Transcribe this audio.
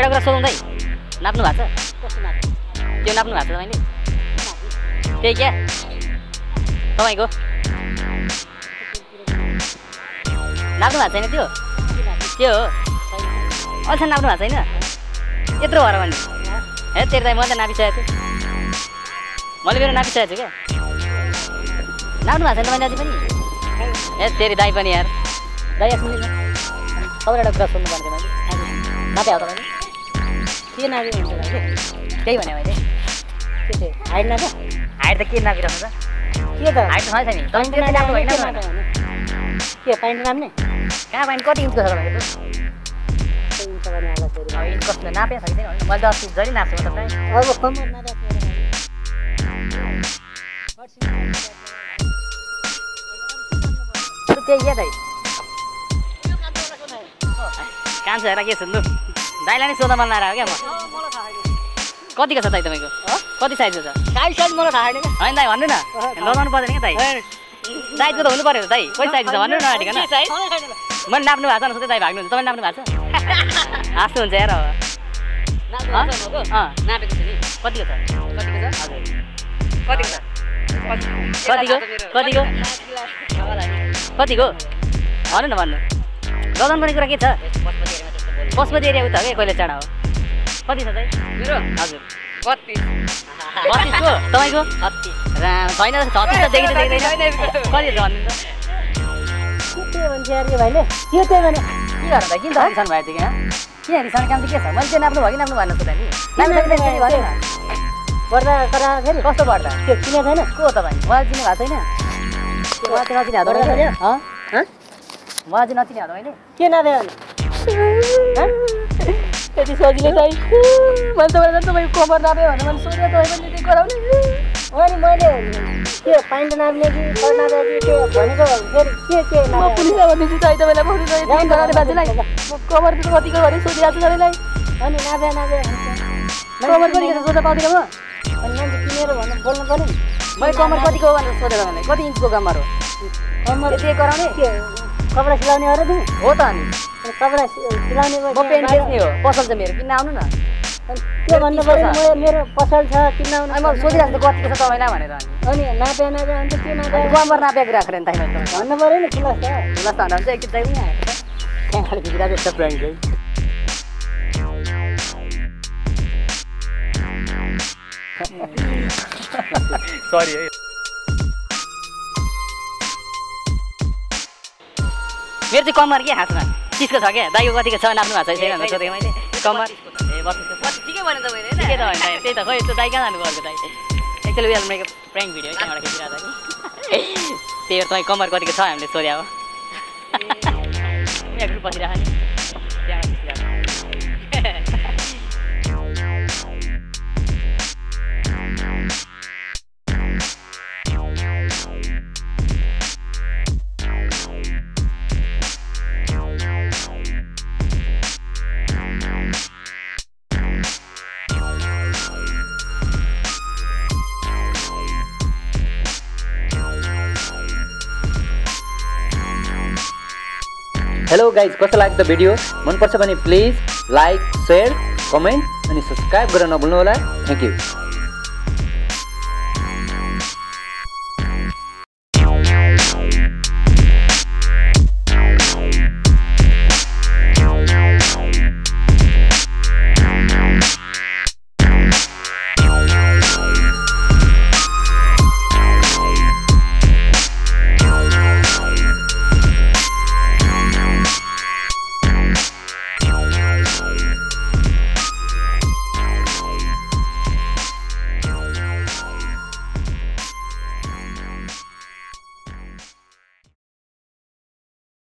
एउटा कुरा सोधौँ दाइ नाप्नु भएको छ त्यो नाप्नु भएको छ तपाईँले त्यही क्या तपाईँको नाप्नु भएको छैन त्यो त्यो हो अहिलेसम्म नाप्नु भएको छैन यत्रो भएर भने हे तेरो दाइ मैले त नापिसकेको थिएँ मैले मेरो नापिसकेको छु क्या नाप्नु भएको छैन तपाईँले अझै पनि ए तेरि दाइ पनि यार दाइ यहाँ सुन्नु न तपाईँलाई एउटा कुरा सोध्नु पर्ने थियो मैले नापे हो तपाईँले के नाप्यो भन्छ त्यही भने मैले के थियो हाइट नाप्यो हाइट त के नापिरहनु त के त हाइट छ नि तपाईँ त्यो नाप्नु होइन के पाइन्ट नाप्ने कहाँ पाइन्ट कति इन्चको छ तपाईँको इन्च गर्ने होला फेरि अब इन्च कस्तो नापेको छ कि छैन मैले त अस्ति जहिले नाप्छु म त प्रायः अब कमर नाप्यो त्यही क्या दाइ कान्छ हेर के सुन्नु दाइलाई नै सोध्न मन लागेर क्या म कतिको छ दाइ तपाईँको कति साइजको छ साइज मलाई थाहा छैन होइन दाइ भन्नु न लगाउनु पर्दैन क्या दाइ साइजको त हुनु पऱ्यो दाइ कति साइज छ भन्नु न नआटिकन मैले नाप्नु भएको छ न सोध्दै दाइ भाग्नुहुन्छ तपाईँले नाप्नु भएको छ हाँस्नु हुन्छ यार अब नापेको छु नि कतिको छ कतिको छ हजुर कतिको छ कतिको कतिको कतिको भन्नु न भन्नु लगाउनु पर्ने कुरा के छ पशुपति एरिया उता हो क्या कहिले चाँडा हो कति छ दाइ मेरो हजुर 32 32को तपाईँको 36 छैन 36 त देखिँदैन देख्दैन कति छ भन्नु त के भन्छ यार यो भाइले के त्यही भने के गर्नु त किन त रिसाउनु भएको थियो के रिसाउने काम चाहिँ के छ मैले चाहिँ नाप्नु भयो कि नाप्नु भएन सोध्दा नि नाप्नु सक्दैन भन्नु न पर्दा करा फेरि कस्तो पर्दा के चिने छैन को हो तपाईँ मलाई चिन्नु भएको छैन मलाई चाहिँ नचिने हो तपाईँले मलाई चाहिँ नचिने हो तपाईँले के नाप्यो त्यति सजिलो चाहिँ मैले तपाईँलाई तपाईँको कभर नाप्यो भने मैले सोधेँ तपाईँ पनि त्यति गराउने अनि मैले के पाइन्ट नाप्ने कि कर नाप्ने कि के भनेको फेरि के म पुलिसलाई भनिदिन्छु चाहिँ तपाईँलाई भन्नु चाहिँ गराउने बाजेलाई म कभर त कतिको भने सोधिरहेको छु तपाईँलाई अनि नाप्यो कभर कतिको छ सोध्दा पाउँदिनँ म अनि मान्छे किनेर भन्नु बोल्नु पर्यो नि मैले कमर कतिको हो भनेर सोधेँ तपाईँलाई कति इन्चको कमर हो कमर यति गराउने के कपडा सिलाउने हो र तिमी हो त अनि कपडा सिलाउने म पेन्ट बेच्ने हो पसल छ मेरो किन आउनु न के भन्नु पर्यो मेरो पसल छ किन आउनु अनि म सोधिरहेको छु कतिको छ तपाईँलाई भनेर अनि नाप्यो अन्त के नाप्यो कमर नापेको राखेर नि तपाईँ भन्नु पर्यो नि खुला छ खुला भन्दा चाहिँ एकचोटि चाहिँ पनि आएको छ त्यहाँ खालि बिग्रा जस्तो प्राइङ चाहिँ सरी है मेरो चाहिँ कमर के हाँसमा 30को छ क्या दाइको कतिको छ नाप्नु भएको छ छैन भनेर सोधेको मैले कमर ए 32 ठिकै भन्यो तपाईँले ठिकै त होइन त्यही त खै त्यो दाइ कहाँ जानु पर्छ दाइ एक्चुअली उयो मेरो प्राङ्क भिडियो त्यहाँबाट खिचिरहेको छ कि त्यही भएर तपाईँ कमर कतिको छ हामीले सोध्या हो यहाँ ग्रुप बसिरहेको नि त्यहाँबाट खिचिरहेको हेलो गाइज कस्तो लाग्यो त भिडियो मनपर्छ भने प्लिज लाइक शेयर कमेन्ट अनि सब्सक्राइब गर्न नभुल्नु होला थ्याङ्क यू